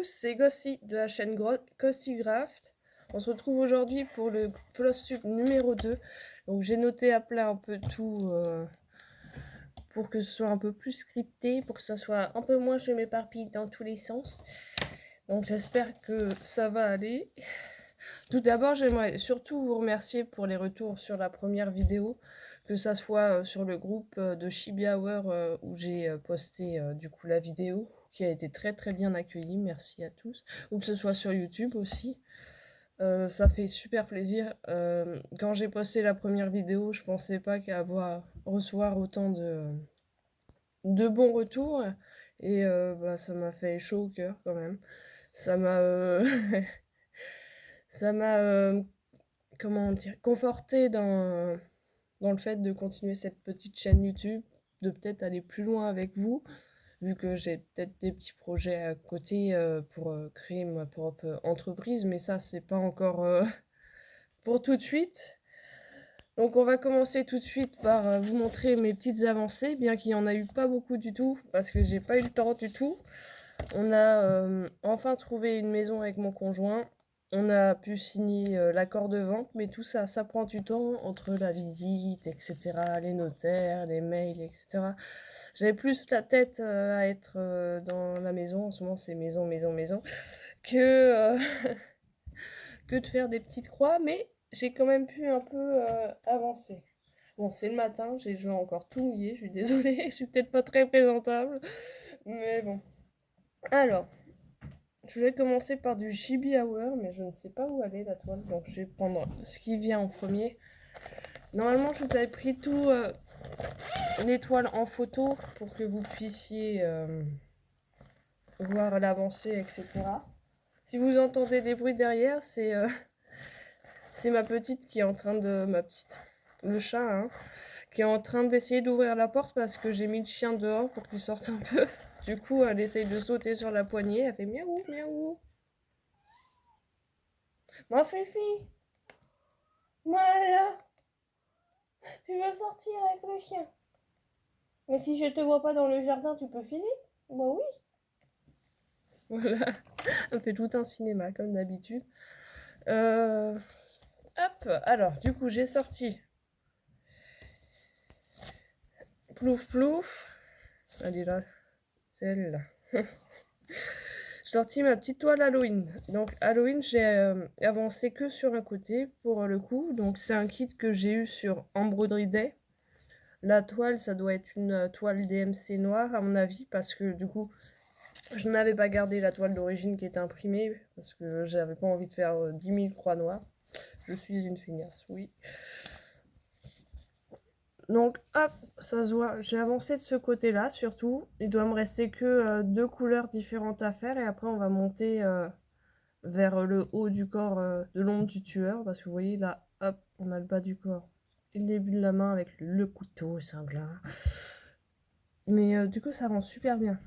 c'est Gossi de la chaîne Gossycraft. On se retrouve aujourd'hui pour le Flosstube numéro 2. Donc j'ai noté à plat un peu tout pour que ce soit un peu plus scripté, pour que ça soit un peu moins je m'éparpille dans tous les sens. Donc j'espère que ça va aller. Tout d'abord, j'aimerais surtout vous remercier pour les retours sur la première vidéo, que ça soit sur le groupe de Chibi Hour où j'ai posté du coup la vidéo, qui a été très très bien accueillie, merci à tous, ou que ce soit sur YouTube aussi. Ça fait super plaisir. Quand j'ai posté la première vidéo, je pensais pas recevoir autant de bons retours, et ça m'a fait chaud au cœur quand même. Ça m'a ça m'a comment dire, conforté dans le fait de continuer cette petite chaîne YouTube, de peut-être aller plus loin avec vous, vu que j'ai peut-être des petits projets à côté pour créer ma propre entreprise, mais ça, c'est pas encore pour tout de suite. Donc on va commencer tout de suite par vous montrer mes petites avancées, bien qu'il n'y en a eu pas beaucoup du tout, parce que j'ai pas eu le temps du tout. On a enfin trouvé une maison avec mon conjoint. On a pu signer l'accord de vente, mais tout ça, ça prend du temps entre la visite, etc., les notaires, les mails, etc. J'avais plus la tête à être dans la maison, en ce moment c'est maison, maison, maison, que, que de faire des petites croix, mais j'ai quand même pu un peu avancer. Bon, c'est le matin, j'ai joué encore tout mouillé, je suis désolée, je suis peut-être pas très présentable, mais bon. Alors, je vais commencer par du Chibi Hour, mais je ne sais pas où aller la toile, donc je vais prendre ce qui vient en premier. Normalement, je vous avais pris tout l'étoile en photo pour que vous puissiez voir l'avancée, etc. Si vous entendez des bruits derrière, c'est ma petite qui est en train de... le chat, hein, qui est en train d'essayer d'ouvrir la porte parce que j'ai mis le chien dehors pour qu'il sorte un peu. Du coup, elle essaye de sauter sur la poignée, elle fait miaou, miaou. Ma Fifi, Maya, tu veux sortir avec le chien? Mais si je te vois pas dans le jardin, tu peux filer? Bah oui. Voilà, elle fait tout un cinéma comme d'habitude. Hop, alors du coup j'ai sorti plouf plouf. Elle est là, celle-là. J'ai sorti ma petite toile Halloween. Donc Halloween, j'ai avancé que sur un côté pour le coup. Donc c'est un kit que j'ai eu sur Embroidery Day. La toile, ça doit être une toile DMC noire à mon avis, parce que du coup, je n'avais pas gardé la toile d'origine qui était imprimée, parce que j'avais pas envie de faire 10 000 croix noires. Je suis une feignasse, oui. Donc hop, ça se voit, j'ai avancé de ce côté-là surtout. Il doit me rester que deux couleurs différentes à faire, et après on va monter vers le haut du corps de l'ombre du tueur, parce que vous voyez là, hop, on a le bas du corps et le début de la main avec le couteau cinglant. Mais du coup ça rend super bien.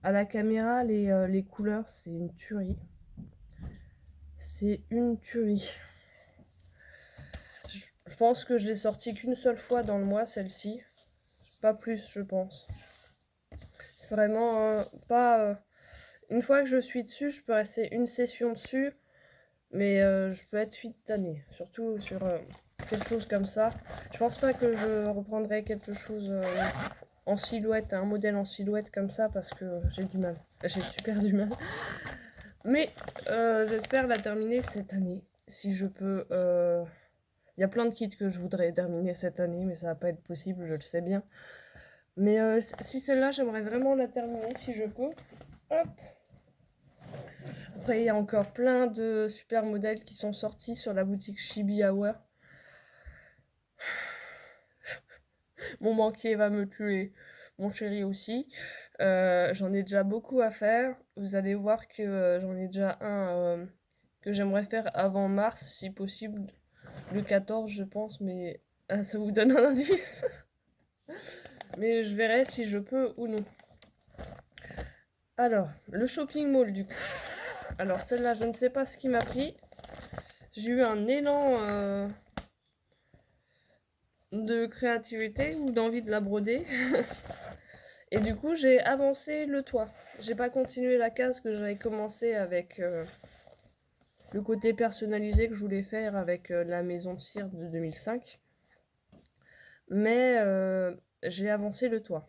À la caméra, les couleurs, c'est une tuerie. C'est une tuerie. Je pense que je l'ai sortie qu'une seule fois dans le mois, celle-ci. Pas plus, je pense. C'est vraiment pas... Une fois que je suis dessus, je peux rester une session dessus. Mais je peux être vite tannée. Surtout sur quelque chose comme ça. Je pense pas que je reprendrai quelque chose en silhouette, un modèle en silhouette comme ça, parce que j'ai du mal. J'ai super du mal. Mais j'espère la terminer cette année, si je peux. Il y a plein de kits que je voudrais terminer cette année, mais ça va pas être possible, je le sais bien. Mais si celle-là, j'aimerais vraiment la terminer, si je peux. Hop. Après, il y a encore plein de super modèles qui sont sortis sur la boutique Chibi Hour. Mon banquier va me tuer, mon chéri aussi. J'en ai déjà beaucoup à faire. Vous allez voir que j'en ai déjà un que j'aimerais faire avant mars, si possible. Le 14, je pense, mais ça vous donne un indice. Mais je verrai si je peux ou non. Alors, le shopping mall du coup. Alors celle-là, je ne sais pas ce qui m'a pris. J'ai eu un élan de créativité ou d'envie de la broder. Et du coup, j'ai avancé le toit. J'ai pas continué la case que j'avais commencé avec le côté personnalisé que je voulais faire avec la maison de cire de 2005. Mais j'ai avancé le toit.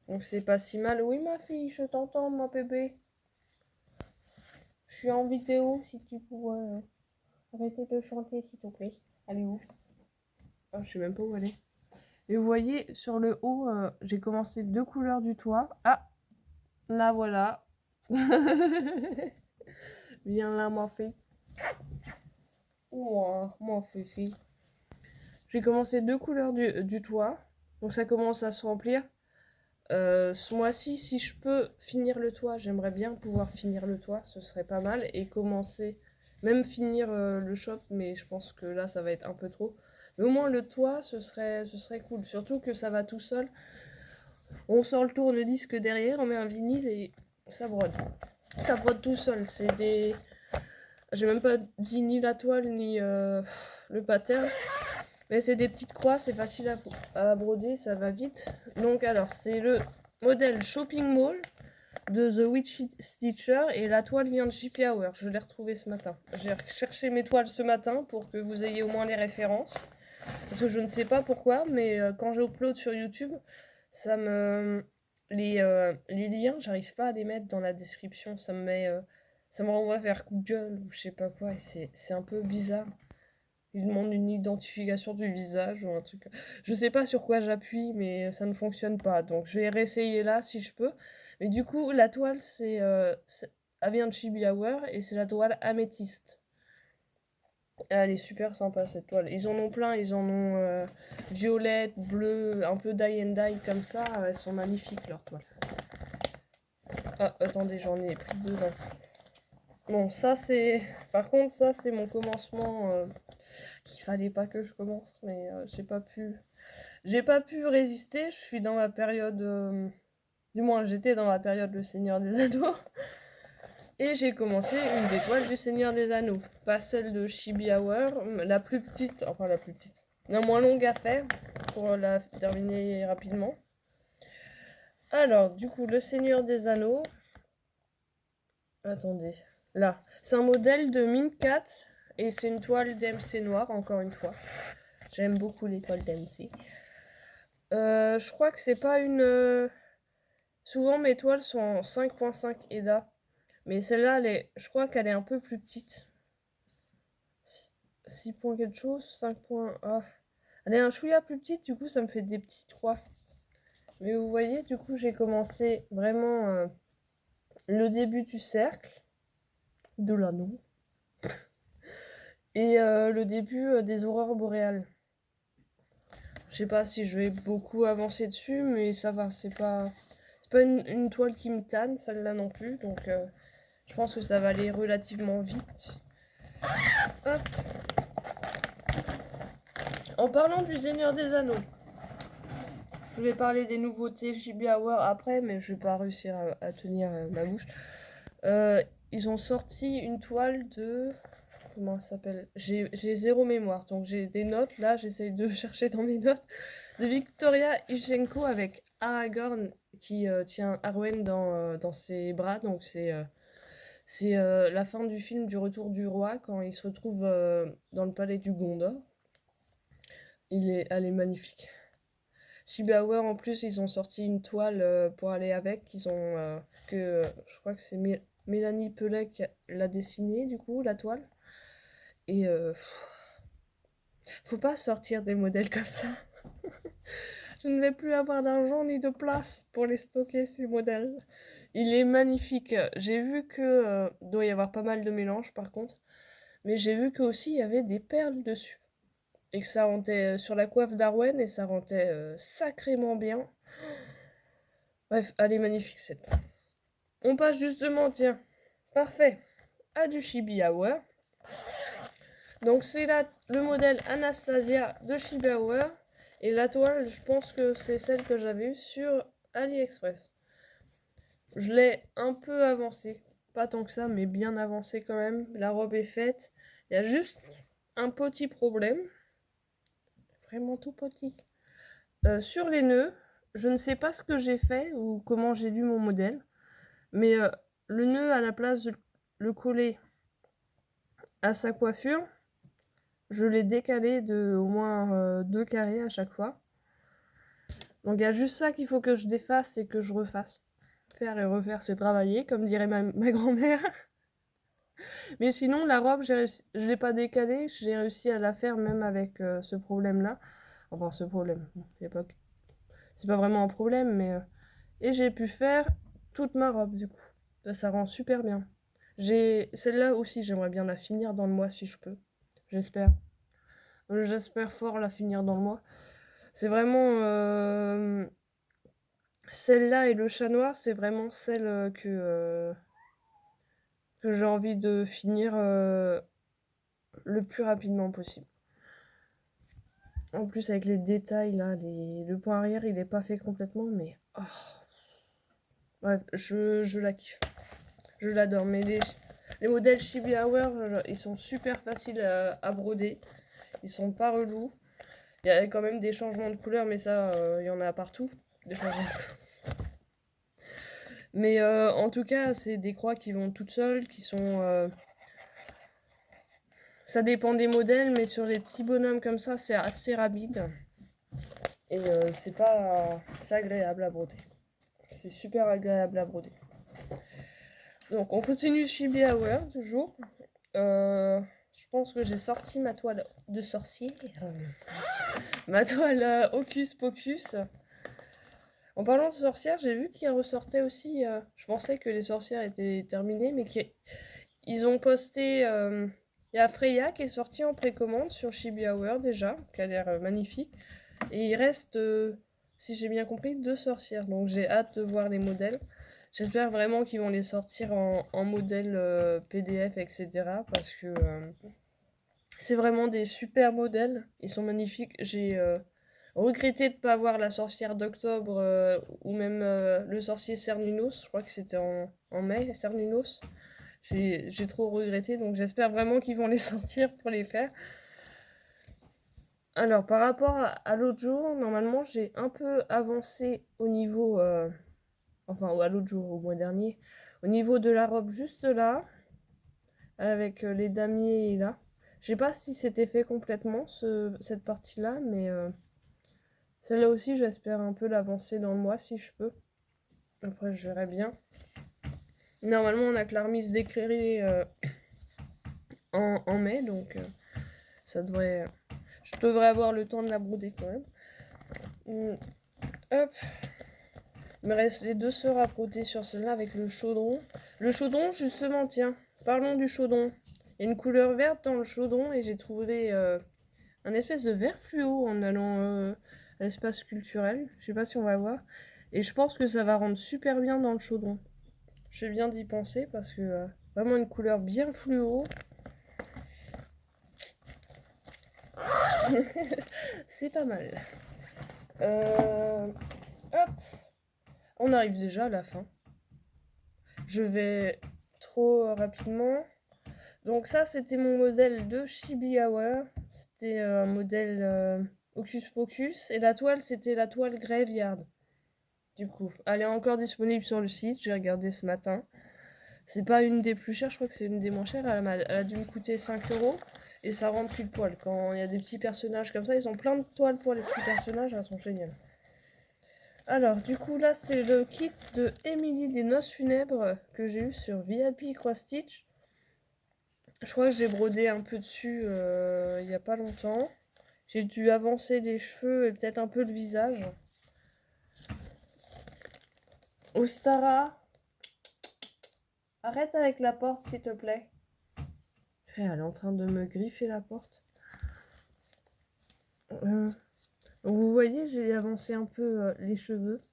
Donc c'est pas si mal. Oui, ma fille, je t'entends, mon bébé. Je suis en vidéo, si tu pourrais arrêter de chanter, s'il te plaît. Elle est où? Ah, je sais même pas où elle est. Et vous voyez, sur le haut, j'ai commencé 2 couleurs du toit. Ah, là, voilà. Viens là, ma fille. Ouah, mon fifi. J'ai commencé 2 couleurs du toit. Donc ça commence à se remplir. Ce mois-ci, si je peux finir le toit, j'aimerais bien pouvoir finir le toit, ce serait pas mal, et commencer, même finir le shop, mais je pense que là, ça va être un peu trop. Mais au moins le toit, ce serait cool, surtout que ça va tout seul. On sort le tourne-disque derrière, on met un vinyle et ça brode. Ça brode tout seul, c'est des... J'ai même pas dit ni la toile, ni le pattern. Mais c'est des petites croix, c'est facile à broder, ça va vite. Donc alors, c'est le modèle Shopping Mall de The Witch Stitcher et la toile vient de JP Hour. Je l'ai retrouvée ce matin. J'ai cherché mes toiles ce matin pour que vous ayez au moins les références. Parce que je ne sais pas pourquoi, mais quand j'upload sur YouTube, ça me... les liens, j'arrive pas à les mettre dans la description. Ça me met... ça me renvoie vers Google ou je sais pas quoi. Et c'est un peu bizarre. Il demande une identification du visage ou un truc. Je sais pas sur quoi j'appuie, mais ça ne fonctionne pas. Donc je vais réessayer là si je peux. Mais du coup, la toile, elle vient de Chibi Hour et c'est la toile améthyste. Elle est super sympa cette toile. Ils en ont plein, ils en ont violette, bleu, un peu die and die comme ça. Elles sont magnifiques leurs toiles. Ah, attendez, j'en ai pris 2 d'un coup. Bon, ça c'est. Par contre, ça c'est mon commencement. Qu'il fallait pas que je commence, mais j'ai pas pu résister. Je suis dans ma période, du moins j'étais dans ma période Le Seigneur des Anneaux, et j'ai commencé une des toiles du Seigneur des Anneaux, pas celle de Chibi Hour, la plus petite, enfin la plus petite, la moins longue à faire pour la terminer rapidement. Alors, du coup, Le Seigneur des Anneaux. Attendez, là, c'est un modèle de Mincat et c'est une toile DMC noire, encore une fois. J'aime beaucoup les toiles DMC. Je crois que c'est pas une... Souvent mes toiles sont en 5.5 EDA. Mais celle-là, je crois qu'elle est un peu plus petite. 6 points quelque chose, 5 points... Ah. Elle est un chouïa plus petite, du coup ça me fait des petits 3. Mais vous voyez, du coup j'ai commencé vraiment le début du cercle, de l'anneau, et le début des aurores boréales. Je sais pas si je vais beaucoup avancer dessus, mais ça va, c'est pas une toile qui me tanne, celle-là non plus, donc je pense que ça va aller relativement vite. Hop. En parlant du Seigneur des Anneaux, je vais parler des nouveautés JB Hour après, mais je vais pas réussir à tenir ma bouche. Ils ont sorti une toile de... Comment ça s'appelle? J'ai zéro mémoire, donc j'ai des notes, là j'essaye de chercher dans mes notes, de Victoria Yushchenko avec Aragorn qui tient Arwen dans ses bras, donc c'est la fin du film du Retour du Roi, quand il se retrouve dans le palais du Gondor. Elle est magnifique. Shibaware en plus, ils ont sorti une toile pour aller avec, je crois que c'est Mélanie Pellet qui l'a dessinée du coup, la toile. Et faut pas sortir des modèles comme ça. Je ne vais plus avoir d'argent ni de place pour les stocker, ces modèles. Il est magnifique. J'ai vu que doit y avoir pas mal de mélanges par contre, mais j'ai vu que aussi il y avait des perles dessus et que ça rendait sur la coiffe d'Arwen et ça rendait sacrément bien. Bref, elle est magnifique cette toile. On passe justement, tiens, parfait, à du Chibi Hour. Donc c'est le modèle Anastasia de Chibi Hour. Et la toile, je pense que c'est celle que j'avais eue sur AliExpress. Je l'ai un peu avancée. Pas tant que ça, mais bien avancée quand même. La robe est faite. Il y a juste un petit problème. Vraiment tout petit. Sur les nœuds, je ne sais pas ce que j'ai fait ou comment j'ai lu mon modèle, mais le nœud à la place de le coller à sa coiffure, je l'ai décalé de au moins 2 carrés à chaque fois. Donc il y a juste ça qu'il faut que je défasse et que je refasse. Faire et refaire, c'est travailler, comme dirait ma grand-mère. Mais sinon, la robe, je l'ai pas décalée, j'ai réussi à la faire même avec ce problème-là. Enfin, ce problème, c'est pas vraiment un problème, mais... Et j'ai pu faire toute ma robe, du coup. Ça rend super bien. Celle-là aussi, j'aimerais bien la finir dans le mois, si je peux. J'espère. J'espère fort la finir dans le mois. C'est vraiment... Celle-là et le chat noir, c'est vraiment celle que j'ai envie de finir le plus rapidement possible. En plus, avec les détails, là, le point arrière, il est pas fait complètement, mais... Oh. Bref, je la kiffe. Je l'adore. Mais les modèles Chibi Hour, ils sont super faciles à broder. Ils sont pas relous. Il y a quand même des changements de couleur, mais ça, il y en a partout. Des changements de couleur. Mais en tout cas, c'est des croix qui vont toutes seules, qui sont... Ça dépend des modèles, mais sur les petits bonhommes comme ça, c'est assez rapide. Et c'est agréable à broder. C'est super agréable à broder. Donc on continue Chibi Hour, toujours. Je pense que j'ai sorti ma toile de sorcier. Ma toile Hocus Pocus. En parlant de sorcières, j'ai vu qu'il ressortait aussi... je pensais que les sorcières étaient terminées, mais ils ont posté... Il y a Freya qui est sortie en précommande sur Chibi Hour déjà, qui a l'air magnifique. Et il reste, si j'ai bien compris, 2 sorcières. Donc j'ai hâte de voir les modèles. J'espère vraiment qu'ils vont les sortir en modèle PDF, etc. Parce que c'est vraiment des super modèles. Ils sont magnifiques. J'ai regretté de ne pas avoir la sorcière d'octobre ou même le sorcier Cernunnos. Je crois que c'était en mai, Cernunnos. J'ai trop regretté. Donc j'espère vraiment qu'ils vont les sortir pour les faire. Alors, par rapport à l'autre jour, normalement, j'ai un peu avancé au niveau... enfin, à l'autre jour, au mois dernier. Au niveau de la robe juste là, avec les damiers là. Je sais pas si c'était fait complètement, cette partie-là, mais celle-là aussi, j'espère un peu l'avancer dans le mois, si je peux. Après, je verrai bien. Normalement, on a que la remise d'éclairer en mai, donc ça devrait... je devrais avoir le temps de la broder quand même. Hop. Il me reste les 2 sœurs à broder sur celle-là avec le chaudron. Le chaudron, justement, tiens, parlons du chaudron. Il y a une couleur verte dans le chaudron et j'ai trouvé un espèce de vert fluo en allant à l'espace culturel. Je sais pas si on va voir. Et je pense que ça va rendre super bien dans le chaudron. Je viens d'y penser parce que vraiment une couleur bien fluo. C'est pas mal. Hop. On arrive déjà à la fin. Je vais trop rapidement. Donc ça, c'était mon modèle de Chibi Hour. C'était un modèle Hocus Pocus. Et la toile, c'était la toile Graveyard. Du coup, elle est encore disponible sur le site. J'ai regardé ce matin. C'est pas une des plus chères, je crois que c'est une des moins chères. Elle a dû me coûter 5 €. Et ça rentre plus de poil. Quand il y a des petits personnages comme ça, ils ont plein de toiles pour les petits personnages. Elles sont géniales. Alors, du coup, là, c'est le kit de Emily des Noces Funèbres que j'ai eu sur VIP Cross Stitch. Je crois que j'ai brodé un peu dessus il n'y a pas longtemps. J'ai dû avancer les cheveux et peut-être un peu le visage. Ostara, arrête avec la porte s'il te plaît. Elle est en train de me griffer la porte. Donc vous voyez, j'ai avancé un peu les cheveux.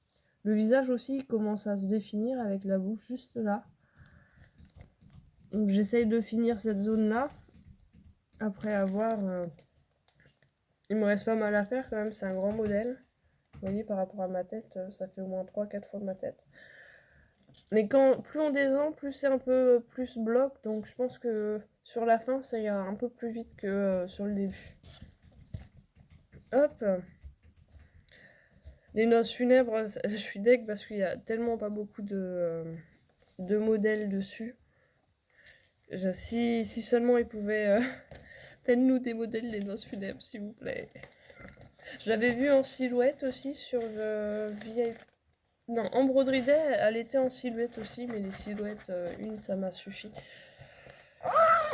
Le visage aussi il commence à se définir avec la bouche juste là. Donc j'essaye de finir cette zone-là. Après avoir... il me reste pas mal à faire quand même, c'est un grand modèle. Vous voyez, par rapport à ma tête, ça fait au moins 3-4 fois ma tête. Mais plus on descend, plus c'est un peu plus bloc. Donc je pense que sur la fin, ça ira un peu plus vite que sur le début. Hop. Les noces funèbres, je suis deg parce qu'il y a tellement pas beaucoup de modèles dessus. Si seulement ils pouvaient... Faites-nous des modèles des noces funèbres, s'il vous plaît. Je l'avais vu en silhouette aussi sur le vieil... Non, en broderie Day, elle était en silhouette aussi, mais les silhouettes, une, ça m'a suffi.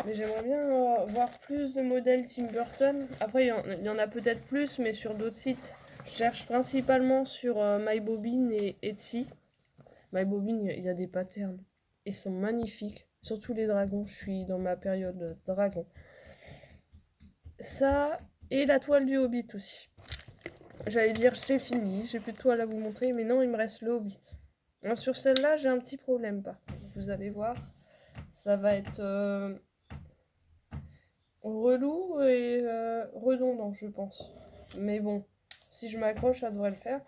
Mais j'aimerais bien voir plus de modèles Tim Burton. Après, il y en a peut-être plus, mais sur d'autres sites. Je cherche principalement sur MyBobine et Etsy. MyBobine, il y a des patterns. Ils sont magnifiques. Surtout les dragons. Je suis dans ma période dragon. Ça, et la toile du Hobbit aussi. J'allais dire, c'est fini. J'ai plus de toile à vous montrer, mais non, il me reste le Hobbit. Alors, sur celle-là, j'ai un petit problème, par contre. Vous allez voir. Ça va être relou et redondant, je pense. Mais bon, si je m'accroche, ça devrait le faire.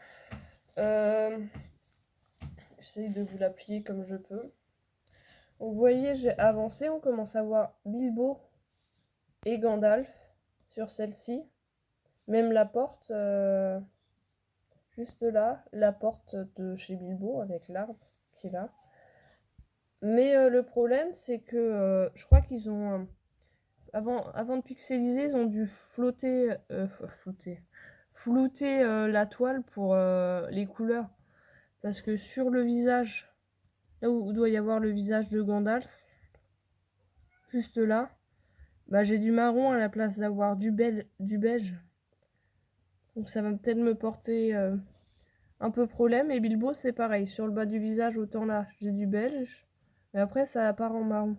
J'essaye de vous la plier comme je peux. Vous voyez, j'ai avancé. On commence à voir Bilbo et Gandalf sur celle-ci. Même la porte, juste là, la porte de chez Bilbo avec l'arbre qui est là. Mais le problème, c'est que je crois qu'ils ont... avant de pixeliser, ils ont dû flouter la toile pour les couleurs. Parce que sur le visage, là où doit y avoir le visage de Gandalf, juste là, bah, j'ai du marron à la place d'avoir du beige. Donc ça va peut-être me porter un peu problème. Et Bilbo, c'est pareil. Sur le bas du visage, autant là, j'ai du beige. Mais après, ça part en marron.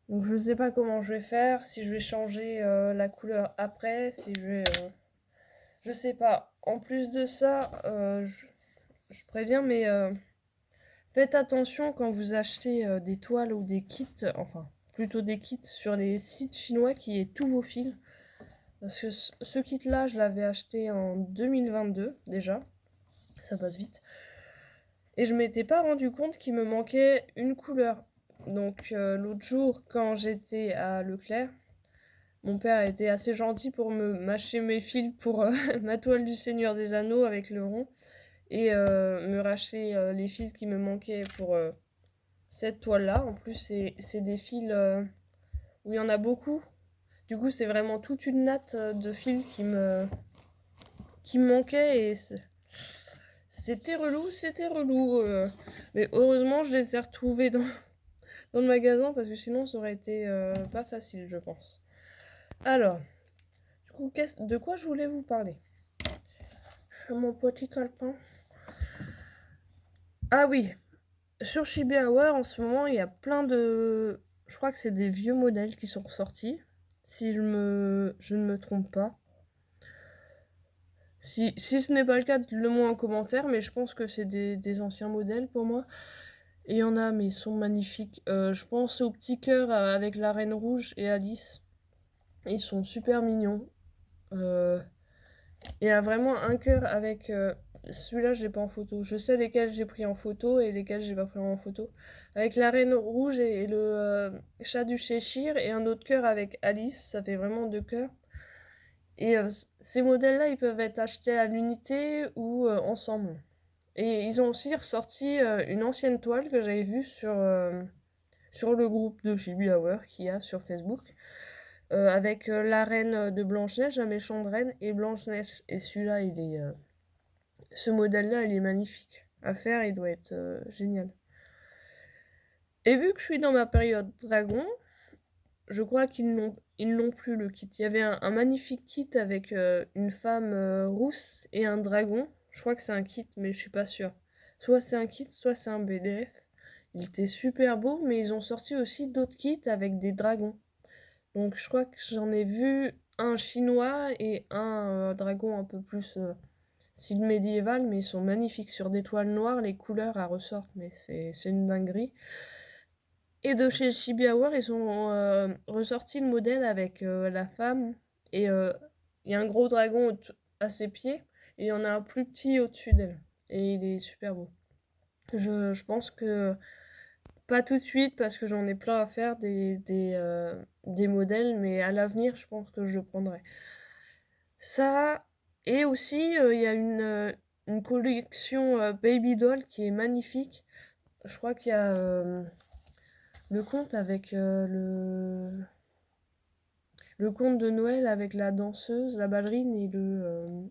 Donc je sais pas comment je vais faire, si je vais changer la couleur après, si je vais... je sais pas. En plus de ça, je préviens, mais faites attention quand vous achetez des toiles ou des kits, enfin plutôt des kits sur les sites chinois qui aient tous vos fils. Parce que ce kit-là, je l'avais acheté en 2022 déjà. Ça passe vite. Et je m'étais pas rendu compte qu'il me manquait une couleur. Donc l'autre jour, quand j'étais à Leclerc, mon père était assez gentil pour me mâcher mes fils pour ma toile du Seigneur des Anneaux avec le rond et me racheter les fils qui me manquaient pour cette toile-là. En plus, c'est des fils où il y en a beaucoup. Du coup, c'est vraiment toute une natte de fils qui me manquait et c'était relou, c'était relou. Mais heureusement, je les ai retrouvés dans le magasin parce que sinon, ça aurait été pas facile, je pense. Alors, du coup, de quoi je voulais vous parler? Mon petit calepin. Ah oui, sur Shibuya en ce moment, il y a plein de... Je crois que c'est des vieux modèles qui sont ressortis, si je ne me trompe pas. Si ce n'est pas le cas, dites-le moi en commentaire, mais je pense que c'est des anciens modèles pour moi. Et il y en a, mais ils sont magnifiques. Je pense au petit cœur avec la Reine Rouge et Alice. Ils sont super mignons. Il y a vraiment un cœur avec... celui-là, je l'ai pas en photo. Je sais lesquels j'ai pris en photo et lesquels j'ai pas pris en photo. Avec la Reine Rouge et le chat du Cheshire et un autre cœur avec Alice. Ça fait vraiment deux cœurs. Et ces modèles-là, ils peuvent être achetés à l'unité ou ensemble. Et ils ont aussi ressorti une ancienne toile que j'avais vue sur le groupe de Shibuya qu'il y a sur Facebook. Avec la reine de Blanche-Neige, la méchante reine, et Blanche-Neige. Et celui-là, ce modèle-là, il est magnifique. À faire, il doit être génial. Et vu que je suis dans ma période dragon, je crois qu'ils n'ont plus le kit. Il y avait un magnifique kit avec une femme rousse et un dragon. Je crois que c'est un kit, mais je suis pas sûre. Soit c'est un kit, soit c'est un BDF. Il était super beau, mais ils ont sorti aussi d'autres kits avec des dragons. Donc je crois que j'en ai vu un chinois et un dragon un peu plus style médiéval, mais ils sont magnifiques. Sur des toiles noires, les couleurs elles ressortent, mais c'est une dinguerie. Et de chez Shibuya, ils ont ressorti le modèle avec la femme et il y a un gros dragon à ses pieds et il y en a un plus petit au-dessus d'elle. Et il est super beau. Je pense que pas tout de suite parce que j'en ai plein à faire des modèles, mais à l'avenir, je pense que je le prendrai. Ça, Et aussi, il y a une collection, Baby Doll qui est magnifique. Je crois qu'il y a, le conte avec, le conte de Noël avec la danseuse, la ballerine et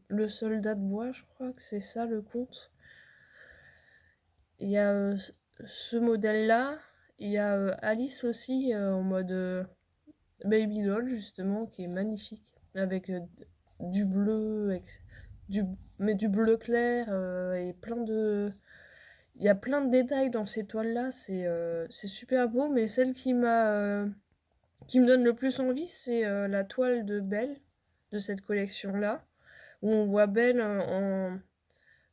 le soldat de bois, je crois que c'est ça le conte. Il y a, ce modèle-là. Il y a, Alice aussi, en mode, Baby Doll justement, qui est magnifique. Avec, du bleu, du bleu clair, et il y a plein de détails dans ces toiles-là, c'est super beau, mais celle qui me donne le plus envie, c'est, la toile de Belle, de cette collection-là, où on voit Belle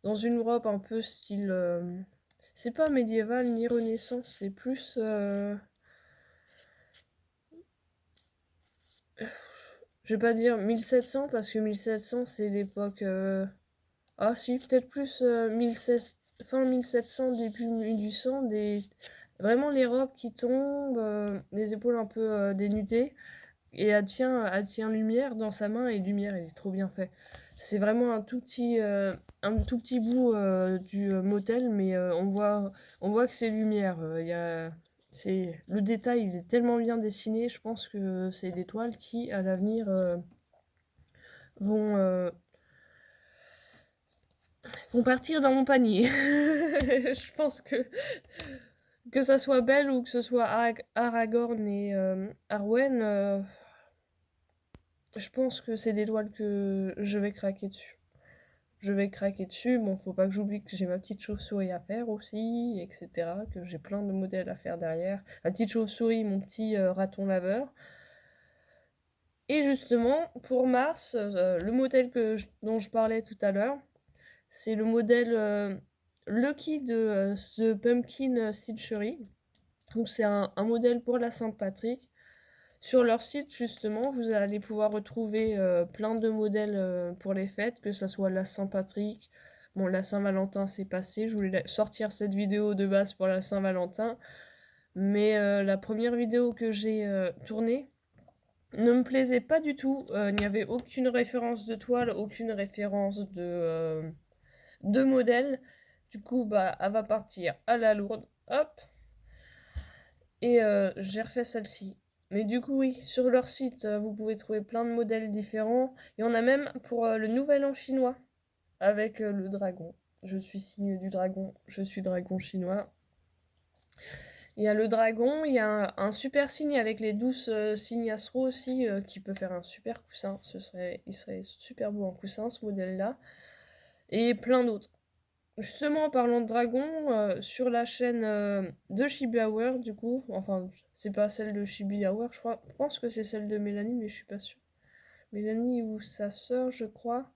dans une robe un peu style, c'est pas médiéval ni Renaissance, c'est plus, je vais pas dire 1700 parce que 1700 c'est l'époque, ah si, peut-être plus, 1600, fin 1700, début 1800, vraiment les robes qui tombent, les épaules un peu, dénudées, et elle tient Lumière dans sa main, et Lumière, il est trop bien fait. C'est vraiment un tout petit bout, du, motel, mais, on voit que c'est Lumière. Le détail, il est tellement bien dessiné, je pense que c'est des toiles qui, à l'avenir, vont, vont partir dans mon panier. Je pense que ça soit Belle ou que ce soit Aragorn et, Arwen, je pense que c'est des toiles que je vais craquer dessus. Je vais craquer dessus. Bon, faut pas que j'oublie que j'ai ma petite chauve-souris à faire aussi, etc. Que j'ai plein de modèles à faire derrière. Ma petite chauve-souris, mon petit, raton laveur. Et justement, pour Mars, le modèle dont je parlais tout à l'heure, c'est le modèle, Lucky de, The Pumpkin Stitchery. Donc c'est un modèle pour la Saint-Patrick. Sur leur site, justement, vous allez pouvoir retrouver, plein de modèles, pour les fêtes, que ça soit la Saint-Patrick. Bon, la Saint-Valentin, c'est passé. Je voulais sortir cette vidéo de base pour la Saint-Valentin. Mais, la première vidéo que j'ai, tournée ne me plaisait pas du tout. Il n'y avait aucune référence de toile, aucune référence de modèle. Du coup, bah, elle va partir à la lourde. Hop. Et, j'ai refait celle-ci. Mais du coup, oui, sur leur site, vous pouvez trouver plein de modèles différents. Il y en a même pour, le Nouvel An chinois, avec, le dragon. Je suis signe du dragon, je suis dragon chinois. Il y a le dragon, il y a un super signe avec les 12, signes astro aussi, qui peut faire un super coussin. Il serait super beau en coussin, ce modèle-là. Et plein d'autres. Justement, en parlant de dragon, sur la chaîne, de Chibi Hour, du coup, enfin, c'est pas celle de Chibi Hour, je pense que c'est celle de Mélanie, mais je suis pas sûre. Mélanie ou sa sœur, je crois.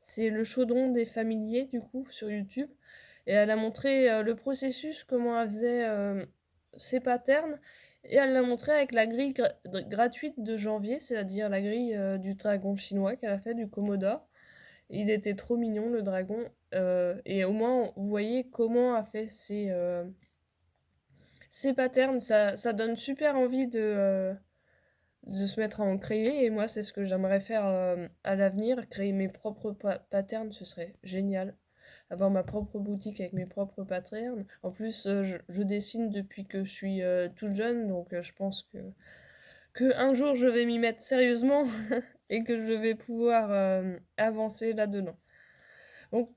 C'est le chaudron des familiers, du coup, sur YouTube. Et elle a montré, le processus, comment elle faisait, ses patterns. Et elle l'a montré avec la grille gratuite de janvier, c'est-à-dire la grille, du dragon chinois qu'elle a fait, du Commodore. Il était trop mignon, le dragon. Et au moins, vous voyez comment a fait ses patterns. Ça donne super envie de se mettre à en créer. Et moi, c'est ce que j'aimerais faire, à l'avenir. Créer mes propres patterns, ce serait génial. Avoir ma propre boutique avec mes propres patterns. En plus, je dessine depuis que je suis, toute jeune. Donc, je pense que un jour, je vais m'y mettre sérieusement et que je vais pouvoir, avancer là-dedans. Donc,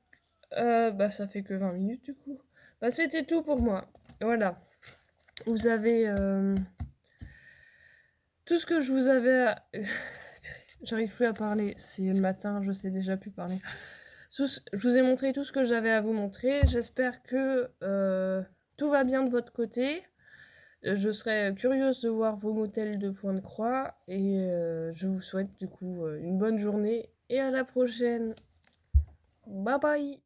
bah, ça fait que 20 minutes du coup. Bah, c'était tout pour moi. Voilà. Vous avez, tout ce que je vous avais à... J'arrive plus à parler. C'est le matin, je sais déjà plus parler. Je vous ai montré tout ce que j'avais à vous montrer. J'espère que, tout va bien de votre côté. Je serais curieuse de voir vos modèles de point de croix. Et, je vous souhaite du coup, une bonne journée. Et à la prochaine. Bye bye.